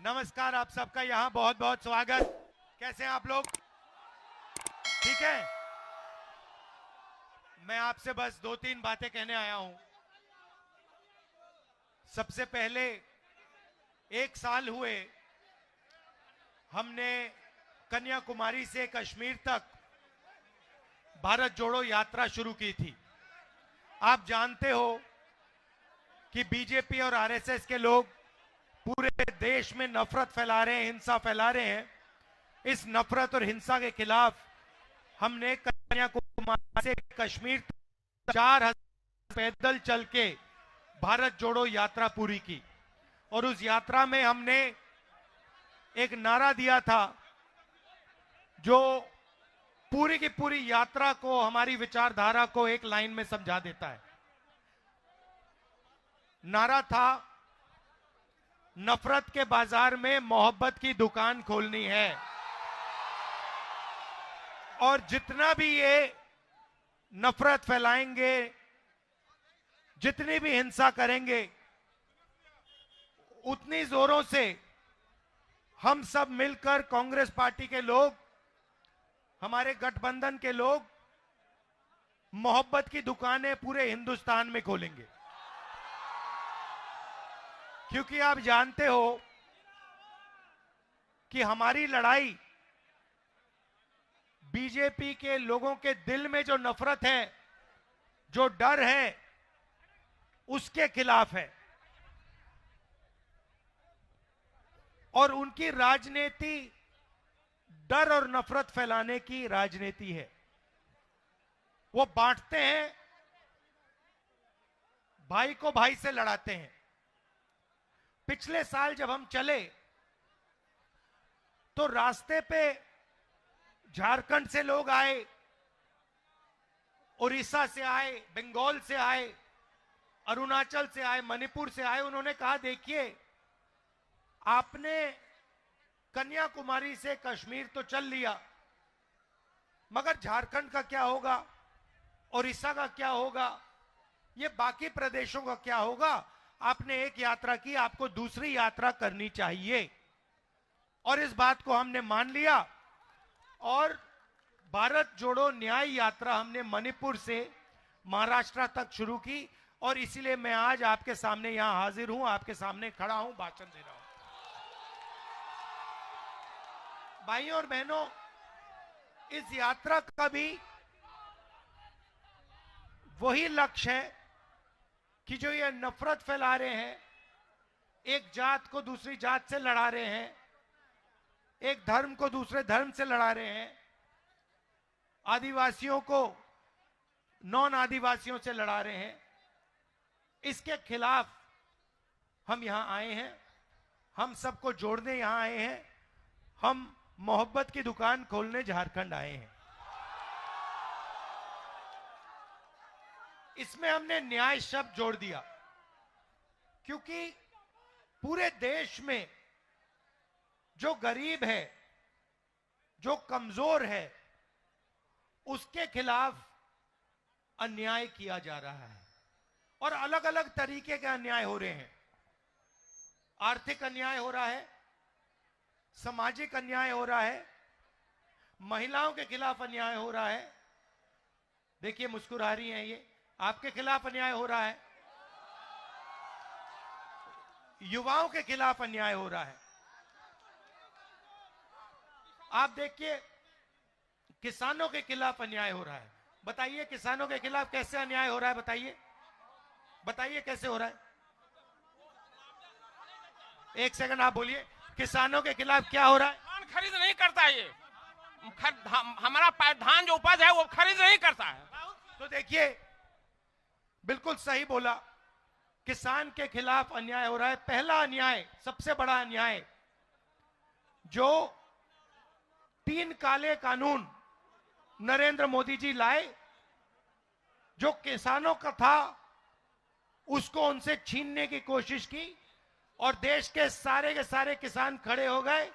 नमस्कार, आप सबका यहाँ बहुत बहुत स्वागत। कैसे हैं आप लोग? ठीक है। मैं आपसे बस 2-3 बातें कहने आया हूं। सबसे पहले 1 साल हुए हमने कन्याकुमारी से कश्मीर तक भारत जोड़ो यात्रा शुरू की थी। आप जानते हो कि बीजेपी और आरएसएस के लोग पूरे देश में नफरत फैला रहे हैं, हिंसा फैला रहे हैं। इस नफरत और हिंसा के खिलाफ हमने कन्याकुमारी से कश्मीर 4000 पैदल चल के भारत जोड़ो यात्रा पूरी की। और उस यात्रा में हमने एक नारा दिया था जो पूरी की पूरी यात्रा को, हमारी विचारधारा को एक लाइन में समझा देता है। नारा था, नफरत के बाजार में मोहब्बत की दुकान खोलनी है। और जितना भी ये नफरत फैलाएंगे, जितनी भी हिंसा करेंगे, उतनी जोरों से हम सब मिलकर, कांग्रेस पार्टी के लोग, हमारे गठबंधन के लोग, मोहब्बत की दुकानें पूरे हिंदुस्तान में खोलेंगे। क्योंकि आप जानते हो कि हमारी लड़ाई बीजेपी के लोगों के दिल में जो नफरत है, जो डर है, उसके खिलाफ है। और उनकी राजनीति डर और नफरत फैलाने की राजनीति है। वो बांटते हैं, भाई को भाई से लड़ाते हैं। पिछले साल जब हम चले तो रास्ते पे झारखंड से लोग आए, उड़ीसा से आए, बंगाल से आए, अरुणाचल से आए, मणिपुर से आए। उन्होंने कहा, देखिए, आपने कन्याकुमारी से कश्मीर तो चल लिया, मगर झारखंड का क्या होगा, उड़ीसा का क्या होगा, ये बाकी प्रदेशों का क्या होगा? आपने एक यात्रा की, आपको दूसरी यात्रा करनी चाहिए। और इस बात को हमने मान लिया और भारत जोड़ो न्याय यात्रा हमने मणिपुर से महाराष्ट्र तक शुरू की। और इसीलिए मैं आज आपके सामने यहां हाजिर हूं, आपके सामने खड़ा हूं, भाषण दे रहा हूं। भाइयों और बहनों, इस यात्रा का भी वही लक्ष्य है कि जो ये नफरत फैला रहे हैं, एक जात को दूसरी जात से लड़ा रहे हैं, एक धर्म को दूसरे धर्म से लड़ा रहे हैं, आदिवासियों को नॉन आदिवासियों से लड़ा रहे हैं, इसके खिलाफ हम यहां आए हैं। हम सबको जोड़ने यहां आए हैं। हम मोहब्बत की दुकान खोलने झारखंड आए हैं। इसमें हमने न्याय शब्द जोड़ दिया, क्योंकि पूरे देश में जो गरीब है, जो कमजोर है, उसके खिलाफ अन्याय किया जा रहा है। और अलग अलग तरीके के अन्याय हो रहे हैं। आर्थिक अन्याय हो रहा है, सामाजिक अन्याय हो रहा है, महिलाओं के खिलाफ अन्याय हो रहा है। देखिए, मुस्कुरा रही हैं ये, आपके खिलाफ अन्याय हो रहा है, युवाओं के खिलाफ अन्याय हो रहा है। आप देखिए, किसानों के खिलाफ अन्याय हो रहा है। बताइए, किसानों के खिलाफ कैसे अन्याय हो रहा है? बताइए, बताइए कैसे हो रहा है? एक सेकंड आप बोलिए, किसानों के खिलाफ क्या हो रहा है? धान खरीद नहीं करता, ये हमारा धान जो उपज है वो खरीद नहीं करता है। तो देखिए, बिल्कुल सही बोला, किसान के खिलाफ अन्याय हो रहा है। पहला अन्याय, सबसे बड़ा अन्याय, जो 3 काले कानून नरेंद्र मोदी जी लाए, जो किसानों का था उसको उनसे छीनने की कोशिश की। और देश के सारे किसान खड़े हो गए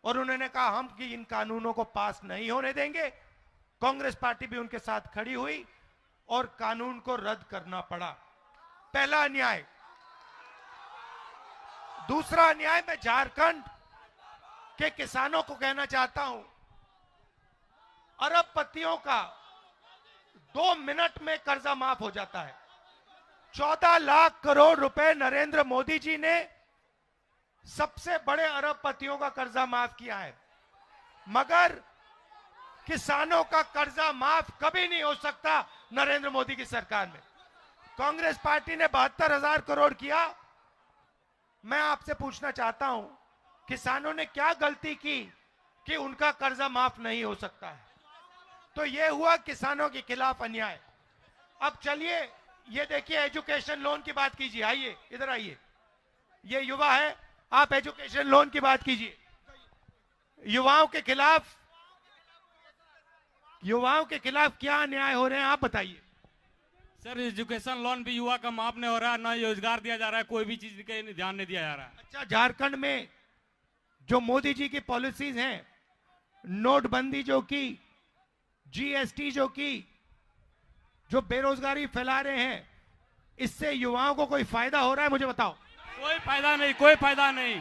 और उन्होंने कहा, हम कि इन कानूनों को पास नहीं होने देंगे। कांग्रेस पार्टी भी उनके साथ खड़ी हुई और कानून को रद्द करना पड़ा। पहला अन्याय। दूसरा अन्याय मैं झारखंड के किसानों को कहना चाहता हूं, अरबपतियों का 2 मिनट में कर्जा माफ हो जाता है। 14 लाख करोड़ रुपए नरेंद्र मोदी जी ने सबसे बड़े अरबपतियों का कर्जा माफ किया है, मगर किसानों का कर्जा माफ कभी नहीं हो सकता नरेंद्र मोदी की सरकार में। कांग्रेस पार्टी ने 72,000 करोड़ किया। मैं आपसे पूछना चाहता हूं, किसानों ने क्या गलती की कि उनका कर्जा माफ नहीं हो सकता है? तो यह हुआ किसानों के खिलाफ अन्याय। अब चलिए ये देखिए, एजुकेशन लोन की बात कीजिए। आइए इधर आइए, ये युवा है, आप एजुकेशन लोन की बात कीजिए। युवाओं के खिलाफ क्या अन्याय हो रहे हैं, आप बताइए। सर, एजुकेशन लोन भी युवा का माफ नहीं हो रहा है, ना रोजगार दिया जा रहा है, कोई भी चीज का ध्यान नहीं दिया जा रहा है। अच्छा, झारखंड में जो मोदी जी की पॉलिसीज हैं, नोटबंदी जो की, जीएसटी जो की, जो बेरोजगारी फैला रहे हैं, इससे युवाओं को कोई फायदा हो रहा है? मुझे बताओ। कोई फायदा नहीं, कोई फायदा नहीं।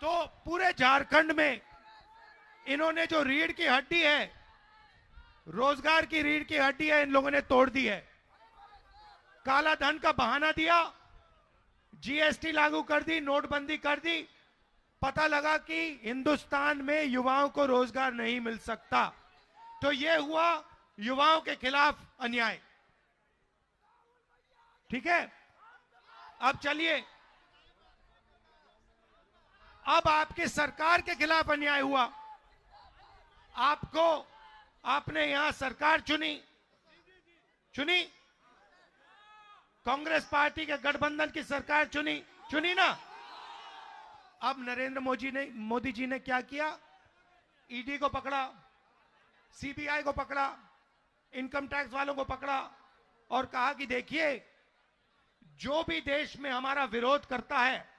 तो पूरे झारखंड में इन्होंने जो रीढ़ की हड्डी है, रोजगार की रीढ़ की हड्डी है, इन लोगों ने तोड़ दी है। काला धन का बहाना दिया, जीएसटी लागू कर दी, नोटबंदी कर दी, पता लगा कि हिंदुस्तान में युवाओं को रोजगार नहीं मिल सकता। तो यह हुआ युवाओं के खिलाफ अन्याय। ठीक है, अब चलिए, अब आपकी सरकार के खिलाफ अन्याय हुआ। आपने यहां सरकार चुनी कांग्रेस पार्टी के गठबंधन की सरकार चुनी ना। अब नरेंद्र मोदी जी ने क्या किया? ईडी को पकड़ा, सीबीआई को पकड़ा, इनकम टैक्स वालों को पकड़ा और कहा कि देखिए, जो भी देश में हमारा विरोध करता है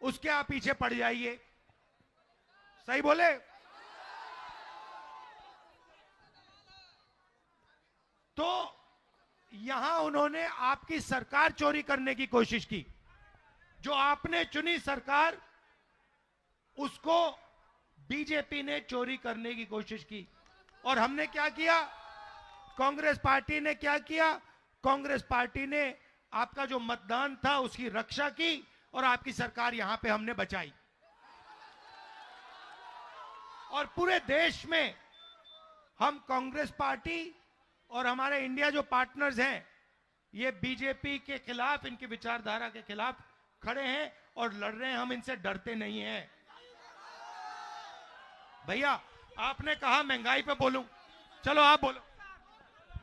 उसके आप पीछे पड़ जाइए। सही बोले? तो यहां उन्होंने आपकी सरकार चोरी करने की कोशिश की। जो आपने चुनी सरकार, उसको बीजेपी ने चोरी करने की कोशिश की। और हमने क्या किया? कांग्रेस पार्टी ने क्या किया? कांग्रेस पार्टी ने आपका जो मतदान था उसकी रक्षा की और आपकी सरकार यहां पे हमने बचाई। और पूरे देश में हम कांग्रेस पार्टी और हमारे इंडिया जो पार्टनर्स हैं, ये बीजेपी के खिलाफ, इनकी विचारधारा के खिलाफ खड़े हैं और लड़ रहे हैं। हम इनसे डरते नहीं हैं। भैया, आपने कहा महंगाई पे बोलूं, चलो आप बोलो।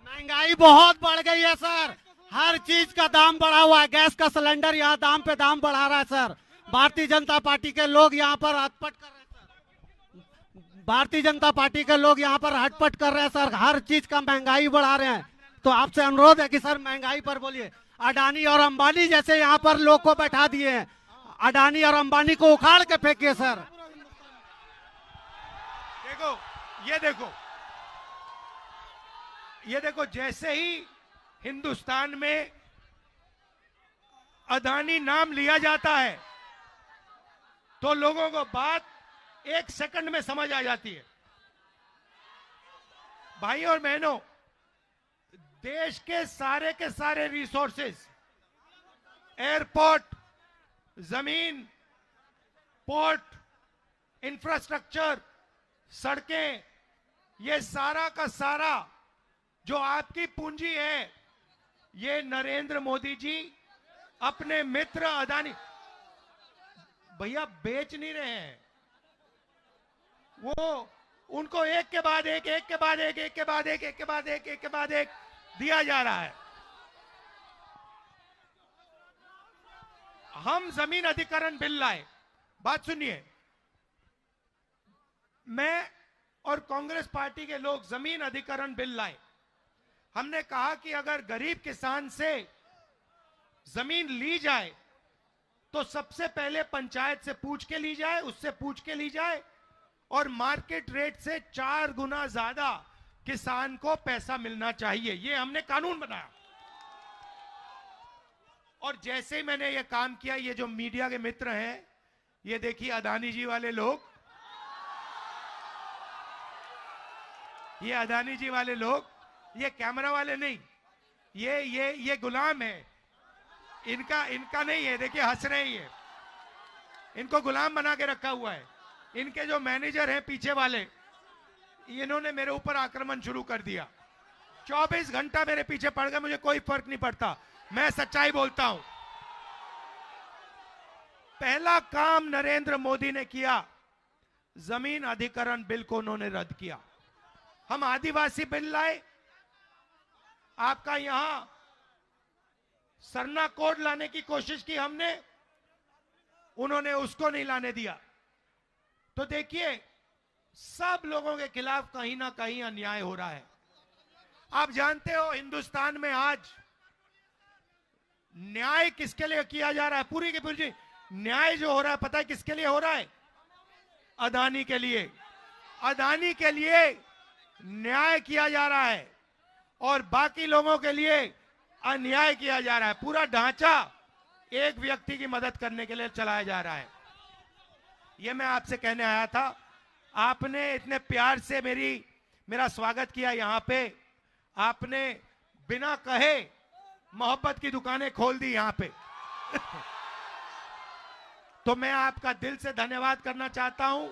महंगाई बहुत बढ़ गई है सर, हर चीज का दाम बढ़ा हुआ है। गैस का सिलेंडर यहाँ दाम पे दाम बढ़ा रहा है सर। भारतीय जनता पार्टी के लोग यहाँ पर हटपट कर रहे हैं सर। भारतीय जनता पार्टी के लोग यहाँ पर हटपट कर रहे हैं सर, हर चीज का महंगाई बढ़ा रहे हैं। तो आपसे अनुरोध है कि सर महंगाई पर बोलिए। अडानी और अंबानी जैसे यहाँ पर लोग को बैठा दिए हैं, अडानी और अंबानी को उखाड़ के फेंकिए सर। देखो, ये देखो, जैसे ही हिंदुस्तान में अडानी नाम लिया जाता है तो लोगों को बात 1 सेकंड में समझ आ जाती है। भाई और बहनों, देश के सारे रिसोर्सेस, एयरपोर्ट, जमीन, पोर्ट, इंफ्रास्ट्रक्चर, सड़कें, ये सारा का सारा जो आपकी पूंजी है, ये नरेंद्र मोदी जी अपने मित्र अडानी, भैया बेच नहीं रहे हैं, वो उनको एक के बाद एक दिया जा रहा है। हम जमीन अधिग्रहण बिल लाए, बात सुनिए, मैं और कांग्रेस पार्टी के लोग जमीन अधिग्रहण बिल लाए। हमने कहा कि अगर गरीब किसान से जमीन ली जाए तो सबसे पहले पंचायत से पूछ के ली जाए, उससे पूछ के ली जाए और मार्केट रेट से 4 गुना ज्यादा किसान को पैसा मिलना चाहिए। ये हमने कानून बनाया। और जैसे ही मैंने ये काम किया, ये जो मीडिया के मित्र हैं, ये देखिए अदानी जी वाले लोग, ये अदानी जी वाले लोग, ये कैमरा वाले नहीं, ये गुलाम है, इनका नहीं है। देखिए हंस रहे हैं ये, इनको गुलाम बना के रखा हुआ है। इनके जो मैनेजर हैं पीछे वाले, इन्होंने मेरे ऊपर आक्रमण शुरू कर दिया। 24 घंटा मेरे पीछे पड़ गए, मुझे कोई फर्क नहीं पड़ता, मैं सच्चाई बोलता हूं। पहला काम नरेंद्र मोदी ने किया, जमीन अधिग्रहण बिल को उन्होंने रद्द किया। हम आदिवासी बिल लाए, आपका यहां सरना कोड लाने की कोशिश की हमने, उन्होंने उसको नहीं लाने दिया। तो देखिए सब लोगों के खिलाफ कहीं ना कहीं अन्याय हो रहा है। आप जानते हो हिंदुस्तान में आज न्याय किसके लिए किया जा रहा है? पूरी की पूरी न्याय जो हो रहा है, पता है किसके लिए हो रहा है? अदानी के लिए। अदानी के लिए न्याय किया जा रहा है और बाकी लोगों के लिए अन्याय किया जा रहा है। पूरा ढांचा एक व्यक्ति की मदद करने के लिए चलाया जा रहा है। यह मैं आपसे कहने आया था। आपने इतने प्यार से मेरा स्वागत किया यहां पे, आपने बिना कहे मोहब्बत की दुकानें खोल दी यहां पे। तो मैं आपका दिल से धन्यवाद करना चाहता हूं।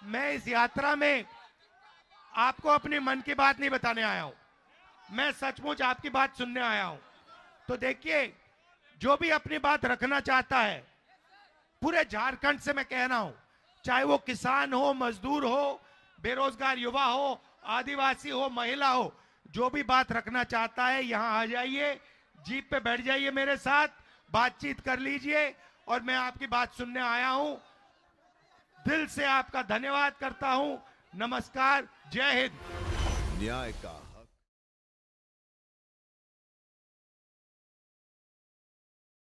मैं इस यात्रा में आपको अपनी मन की बात नहीं बताने आया हूं, मैं सचमुच आपकी बात सुनने आया हूं। तो देखिए जो भी अपनी बात रखना चाहता है, पूरे झारखंड से मैं कह रहा हूं, चाहे वो किसान हो, मजदूर हो, बेरोजगार युवा हो, आदिवासी हो, महिला हो, जो भी बात रखना चाहता है यहां आ जाइए, जीप पे बैठ जाइए, मेरे साथ बातचीत कर लीजिए और मैं आपकी बात सुनने आया हूं। दिल से आपका धन्यवाद करता हूं। नमस्कार, जय हिंद। न्याय का